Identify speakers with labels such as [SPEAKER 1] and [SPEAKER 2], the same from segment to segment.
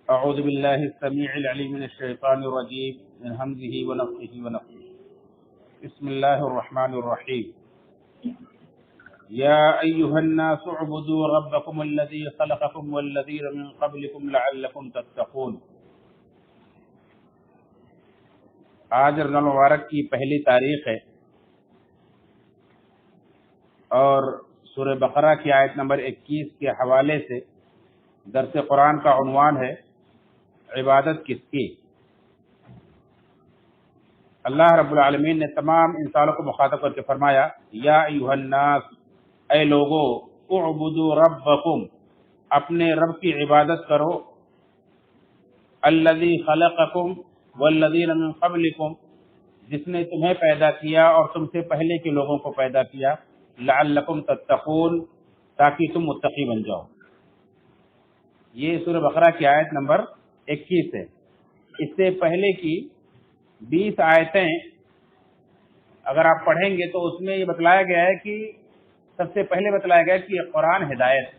[SPEAKER 1] أعوذ بالله السميع العليم من الشيطان الرجيم من همزه ونفخه ونفخه بسم الله الرحمن الرحيم يا أيها الناس اعبدوا ربكم الذي خلقكم والذين من قبلكم لعلكم تتقون۔ آج رمضان المبارک کی پہلی تاریخ ہے اور سورہ بقرہ کی آیت نمبر 21 کے حوالے سے درس قرآن کا عنوان ہے عبادت کس کی۔ اللہ رب العالمین نے تمام انسانوں کو مخاطب کر کے فرمایا یا ایھا الناس، اے لوگو، اعبدوا ربکم، اپنے رب کی عبادت کرو، الذی خلقکم والذین من قبلکم، جس نے تمہیں پیدا کیا اور تم سے پہلے کے لوگوں کو پیدا کیا، لعلکم تتقون، تاکہ تم متقی بن جاؤ۔ یہ سورہ بقرہ کی آیت نمبر 21 ہے۔ اس سے پہلے کی 20 آیتیں اگر آپ پڑھیں گے تو اس میں یہ بتلایا گیا ہے کہ سب سے پہلے بتلایا گیا کہ یہ قرآن ہدایت،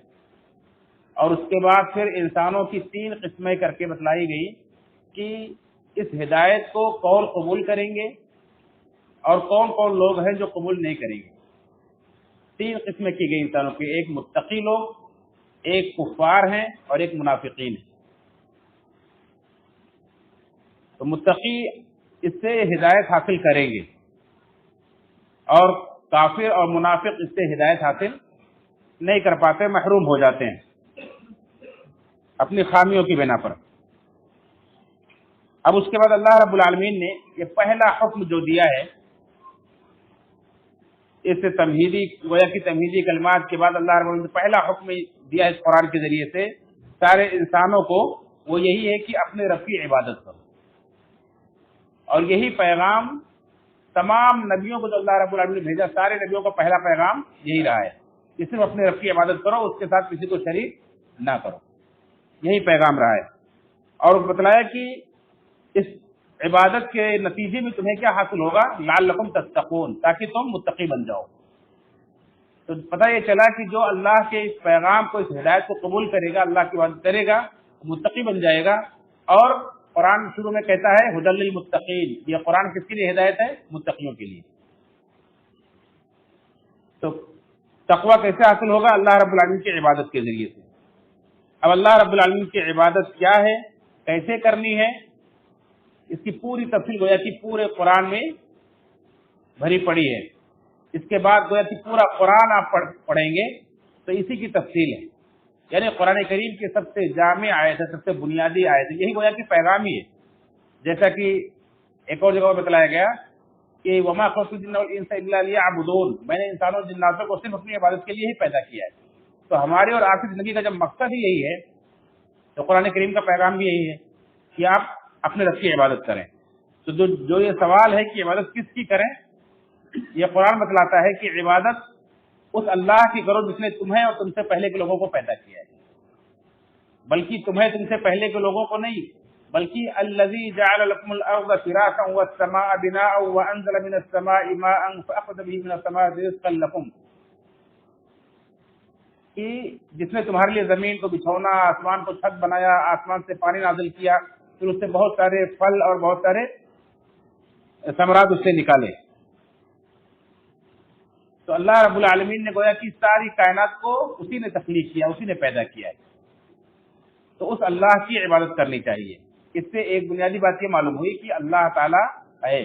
[SPEAKER 1] اور اس کے بعد پھر انسانوں کی 3 قسمیں کر کے بتلائی گئی کہ اس ہدایت کو کون قبول کریں گے اور کون کون لوگ ہیں جو قبول نہیں کریں گے۔ 3 قسمیں کی گئی انسانوں کی، ایک متقی لوگ، ایک کفار ہیں اور ایک منافقین ہیں۔ تو متقی اس سے ہدایت حاصل کریں گے اور کافر اور منافق اس سے ہدایت حاصل نہیں کر پاتے، محروم ہو جاتے ہیں اپنی خامیوں کی بنا پر۔ اب اس کے بعد اللہ رب العالمین نے یہ پہلا حکم جو دیا ہے، اس سے تمہیدی گویا کی تمہیدی کلمات کے بعد اللہ رب العالمین نے پہلا حکم دیا اس قرآن کے ذریعے سے سارے انسانوں کو، وہ یہی ہے کہ اپنے رب کی عبادت کرو۔ اور یہی پیغام تمام نبیوں کو جو اللہ رب العالمین نے بھیجا، سارے نبیوں کا پہلا پیغام یہی رہا ہے کہ صرف اپنے رب کی عبادت کرو، اس کے ساتھ کسی کو شریک نہ کرو، یہی پیغام رہا ہے۔ اور بتلایا کہ اس عبادت کے نتیجے میں تمہیں کیا حاصل ہوگا، لعلکم تتقون، تاکہ تم متقی بن جاؤ۔ تو پتہ یہ چلا کہ جو اللہ کے اس پیغام کو، اس ہدایت کو قبول کرے گا، اللہ کی عبادت کرے گا، متقی بن جائے گا۔ اور قرآن شروع میں کہتا ہے ھدی للمتقین، یہ قرآن کس کے لیے ہدایت ہے؟ متقیوں کے لیے۔ تو تقویٰ کیسے حاصل ہوگا؟ اللہ رب العالمین کی عبادت کے ذریعے سے۔ اب اللہ رب العالمین کی عبادت کیا ہے، کیسے کرنی ہے، اس کی پوری تفصیل گویا کہ پورے قرآن میں بھری پڑی ہے۔ اس کے بعد گویا کہ پورا قرآن آپ پڑھیں گے تو اسی کی تفصیل ہے، یعنی قرآن کریم کی سب سے جامع آیت ہے، سب سے بنیادی آیت ہے، یہی گویا کہ پیغام ہی ہے۔ جیسا کہ ایک اور جگہ بتلایا گیا کہ وما خلقت الجن والانس الا لیعبدون، میں نے انسانوں اور جناتوں کو صرف اپنی عبادت کے لیے ہی پیدا کیا ہے۔ تو ہماری اور آپ کی زندگی کا جب مقصد ہی یہی ہے تو قرآن کریم کا پیغام بھی یہی ہے کہ آپ اپنے رب کی عبادت کریں۔ تو جو یہ سوال ہے کہ عبادت کس کی کریں، یہ قرآن بتلاتا ہے کہ عبادت اس اللہ کی کرو جس نے تمہیں اور تم سے پہلے کے لوگوں کو پیدا کیا ہے، بلکہ تمہیں تم سے پہلے کے لوگوں کو نہیں، بلکہ الذی جعل لكم الارض فراشا والسماء بناء وانزل من السماء ماء فاخرج به من الثمرات رزقا لكم، کہ جس نے تمہارے لیے زمین کو بچھونا، آسمان کو چھت بنایا، آسمان سے پانی نازل کیا، پھر اس سے بہت سارے پھل اور بہت سارے ثمرات اس سے نکالے۔ تو اللہ رب العالمین نے گویا کہ ساری کائنات کو اسی نے تخلیق کیا، اسی نے پیدا کیا ہے۔ تو اس اللہ کی عبادت کرنی چاہیے۔ اس سے ایک بنیادی بات یہ معلوم ہوئی کہ اللہ تعالیٰ ہے،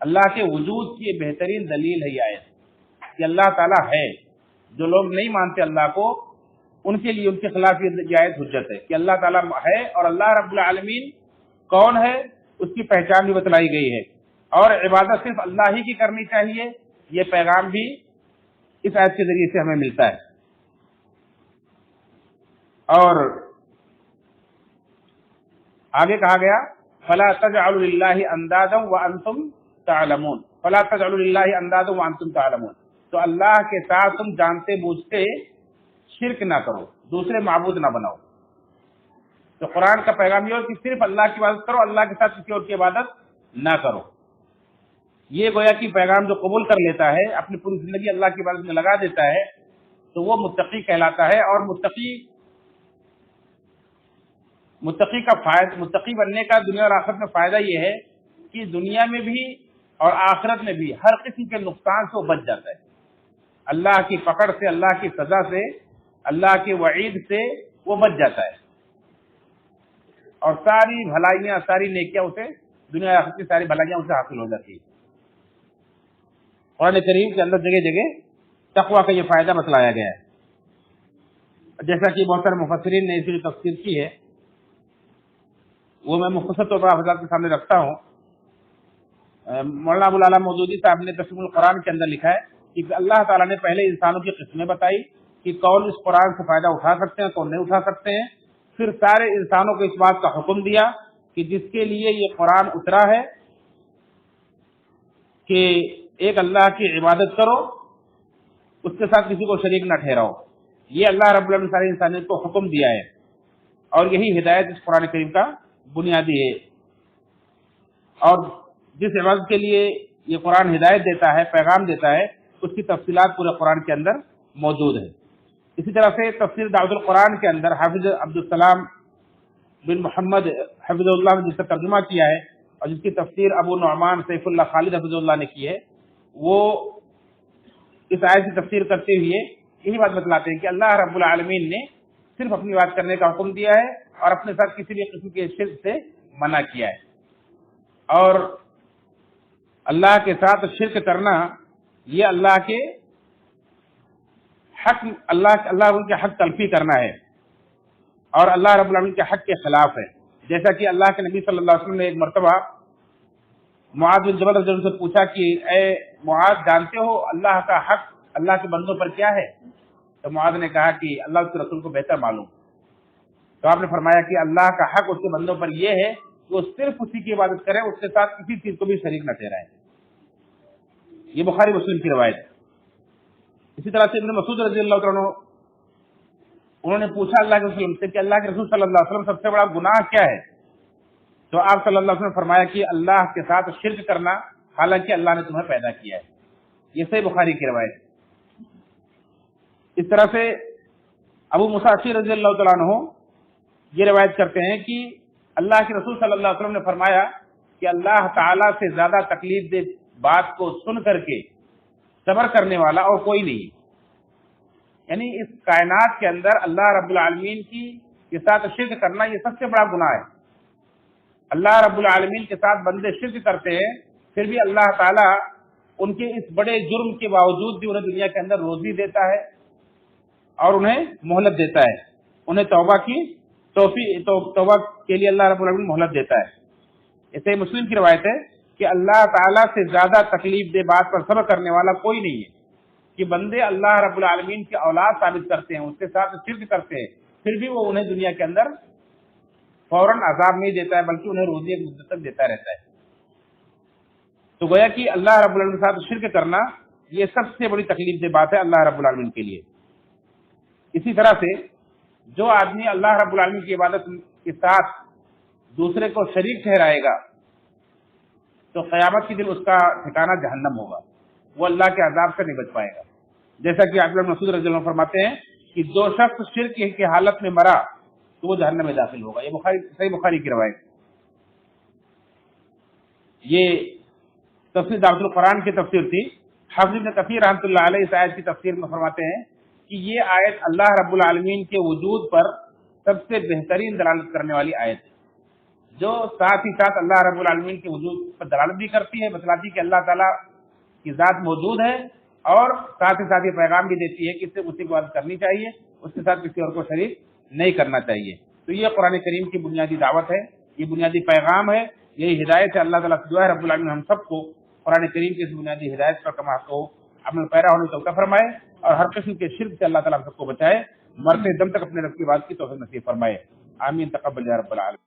[SPEAKER 1] اللہ کے وجود کی بہترین دلیل ہے یہ آیت کہ اللہ تعالیٰ ہے۔ جو لوگ نہیں مانتے اللہ کو، ان کے لیے ان کے خلاف یہ آیت حجت ہے کہ اللہ تعالیٰ ہے، اور اللہ رب العالمین کون ہے اس کی پہچان بھی بتلائی گئی ہے، اور عبادت صرف اللہ ہی کی کرنی چاہیے، یہ پیغام بھی اس آیت کے ذریعے سے ہمیں ملتا ہے۔ اور آگے کہا گیا فَلَا تَجْعَلُوا لِلَّهِ أَنْدَادًا وَأَنْتُمْ تَعْلَمُونَ، فَلَا تَجْعَلُوا لِلَّهِ أَنْدَادًا وَأَنْتُمْ تَعْلَمُونَ، تو اللہ کے ساتھ تم جانتے بوجھتے شرک نہ کرو، دوسرے معبود نہ بناؤ۔ تو قرآن کا پیغام یہ ہو کہ صرف اللہ کی عبادت کرو، اللہ کے ساتھ کسی اور کی عبادت نہ کرو۔ یہ گویا کہ پیغام جو قبول کر لیتا ہے، اپنی پوری زندگی اللہ کی عبادت میں لگا دیتا ہے، تو وہ متقی کہلاتا ہے۔ اور متقی بننے کا دنیا اور آخرت میں فائدہ یہ ہے کہ دنیا میں بھی اور آخرت میں بھی ہر قسم کے نقصان سے وہ بچ جاتا ہے، اللہ کی پکڑ سے، اللہ کی سزا سے، اللہ کی وعید سے وہ بچ جاتا ہے، اور ساری بھلائیاں، ساری نیکیاں اسے، دنیا اور آخرت کی ساری بھلائیاں اسے حاصل ہو جاتی ہیں۔ قرآن کریم کے اندر جگہ جگہ تقویٰ کا یہ فائدہ بتلایا گیا ہے، جیسا کہ بہت سارے مفسرین نے اس کی تفسیر کی ہے، وہ میں مختصر طور پر آپ حضرات کے سامنے رکھتا ہوں۔ مولانا ابو العلا مودودی صاحب نے تفسیر القرآن کے اندر لکھا ہے کہ اللہ تعالیٰ نے پہلے انسانوں کی قسمیں بتائی کہ کون اس قرآن سے فائدہ اٹھا سکتے ہیں، کون نہیں اٹھا سکتے ہیں، پھر سارے انسانوں کو اس بات کا حکم دیا کہ جس کے لیے یہ قرآن اترا ہے کہ ایک اللہ کی عبادت کرو، اس کے ساتھ کسی کو شریک نہ ٹھہراؤ۔ یہ اللہ رب العالمین نے ساری انسانیت کو حکم دیا ہے، اور یہی ہدایت اس قرآن کریم کا بنیادی ہے، اور جس عبادت کے لیے یہ قرآن ہدایت دیتا ہے، پیغام دیتا ہے، اس کی تفصیلات پورے قرآن کے اندر موجود ہے۔ اسی طرح سے تفسیر دعوت القرآن کے اندر حافظ عبدالسلام بن محمد حفظ اللہ نے جس کا ترجمہ کیا ہے، اور جس کی تفسیر ابو نعمان سیف اللہ خالد حفظ اللہ نے کی ہے، وہ اس آیت کی تفسیر کرتے ہوئے یہی بات بتلاتے ہیں کہ اللہ رب العالمین نے صرف اپنی بات کرنے کا حکم دیا ہے، اور اپنے ساتھ کسی بھی قسم کے شرک سے منع کیا ہے، اور اللہ کے ساتھ شرک کرنا یہ اللہ کے حق، اللہ ان کے حق تلفی کرنا ہے، اور اللہ رب العالمین کے حق کے خلاف ہے۔ جیسا کہ اللہ کے نبی صلی اللہ علیہ وسلم نے ایک مرتبہ معاذ بن جبل رضی اللہ عنہ سے پوچھا کہ اے معاذ، جانتے ہو اللہ کا حق اللہ کے بندوں پر کیا ہے؟ تو معاذ نے کہا کہ اللہ اس کے رسول کو بہتر معلوم۔ تو آپ نے فرمایا کہ اللہ کا حق اس کے بندوں پر یہ ہے کہ وہ صرف اسی کی عبادت کریں، اس کے ساتھ کسی چیز کو بھی شریک نہ ٹھہرائیں۔ یہ بخاری مسلم کی روایت ہے۔ اسی طرح سے ابن مسعود رضی اللہ عنہ، انہوں نے پوچھا اللہ کے رسول سے کہ اللہ کے رسول صلی اللہ علیہ وسلم سب سے بڑا گناہ کیا ہے؟ تو آپ صلی اللہ علیہ وسلم نے فرمایا کہ اللہ کے ساتھ شرک کرنا، حالانکہ اللہ نے تمہیں پیدا کیا ہے۔ یہ صحیح بخاری کی روایت ہے۔ اس طرح سے ابو موسیٰ اشعری رضی اللہ تعالیٰ عنہ یہ روایت کرتے ہیں کہ اللہ کے رسول صلی اللہ علیہ وسلم نے فرمایا کہ اللہ تعالیٰ سے زیادہ تکلیف دہ بات کو سن کر کے صبر کرنے والا اور کوئی نہیں، یعنی اس کائنات کے اندر اللہ رب العالمین کی کے ساتھ شرک کرنا یہ سب سے بڑا گناہ ہے۔ اللہ رب العالمین کے ساتھ بندے شرک کرتے ہیں، پھر بھی اللہ تعالیٰ ان کے اس بڑے جرم کے باوجود بھی انہیں دنیا کے اندر روزی دیتا ہے اور انہیں مہلت دیتا ہے، انہیں توبہ کے لیے اللہ رب العالمین مہلت دیتا ہے۔ اسے مسلم کی روایت ہے کہ اللہ تعالیٰ سے زیادہ تکلیف دہ بات پر صبر کرنے والا کوئی نہیں ہے، کہ بندے اللہ رب العالمین کی اولاد ثابت کرتے ہیں، اس کے ساتھ شرک کرتے ہیں، پھر بھی وہ انہیں دنیا کے اندر فوراً عذاب نہیں دیتا ہے، بلکہ انہیں روزی ایک مدت تک دیتا رہتا ہے۔ تو گویا کہ اللہ رب العالمین کے ساتھ شرک کرنا یہ سب سے بڑی تکلیف دہ بات ہے اللہ رب العالمین کے لیے۔ اسی طرح سے جو آدمی اللہ رب العالمین کی عبادت کے ساتھ دوسرے کو شریک ٹھہرائے گا تو قیامت کے دن اس کا ٹھکانہ جہنم ہوگا، وہ اللہ کے عذاب سے نہیں بچ پائے گا۔ جیسا کہ عبداللہ بن مسعود رضی اللہ عنہ فرماتے ہیں کہ جو شخص شرک کی حالت میں مرا تو وہ جہنم میں داخل ہوگا۔ یہ صحیح بخاری کی روایت۔ یہ تفسیر دعوت القرآن کی تفسیر تھی۔ حافظ ابن کثیر رحمۃ اللہ علیہ اس آیت کی تفسیر میں فرماتے ہیں کہ یہ آیت اللہ رب العالمین کے وجود پر سب سے بہترین دلالت کرنے والی آیت ہے، جو ساتھ ہی ساتھ اللہ رب العالمین کے وجود پر دلالت بھی کرتی ہے، بتلاتی ہے کہ اللہ تعالیٰ کی ذات موجود ہے، اور ساتھ ہی ساتھ یہ پیغام بھی دیتی ہے کہ صرف اسی کو عبادت کرنی چاہیے، اس کے ساتھ کسی اور کو شریک نہیں کرنا چاہیے۔ تو یہ قرآن کریم کی بنیادی دعوت ہے، یہ بنیادی پیغام ہے، یہی ہدایت ہے۔ اللہ تعالیٰ سے دعا ہے رب العالمین ہم سب کو قرآن کریم کی اس بنیادی ہدایت پر کما کو عمل پیرا ہونے کی توفیق فرمائے، اور ہر قسم کے شرک سے اللہ تعالیٰ ہم سب کو بچائے، مرتے دم تک اپنے رب کی بات کی توفیق نصیب فرمائے۔ آمین، تقبل یا رب العالمین۔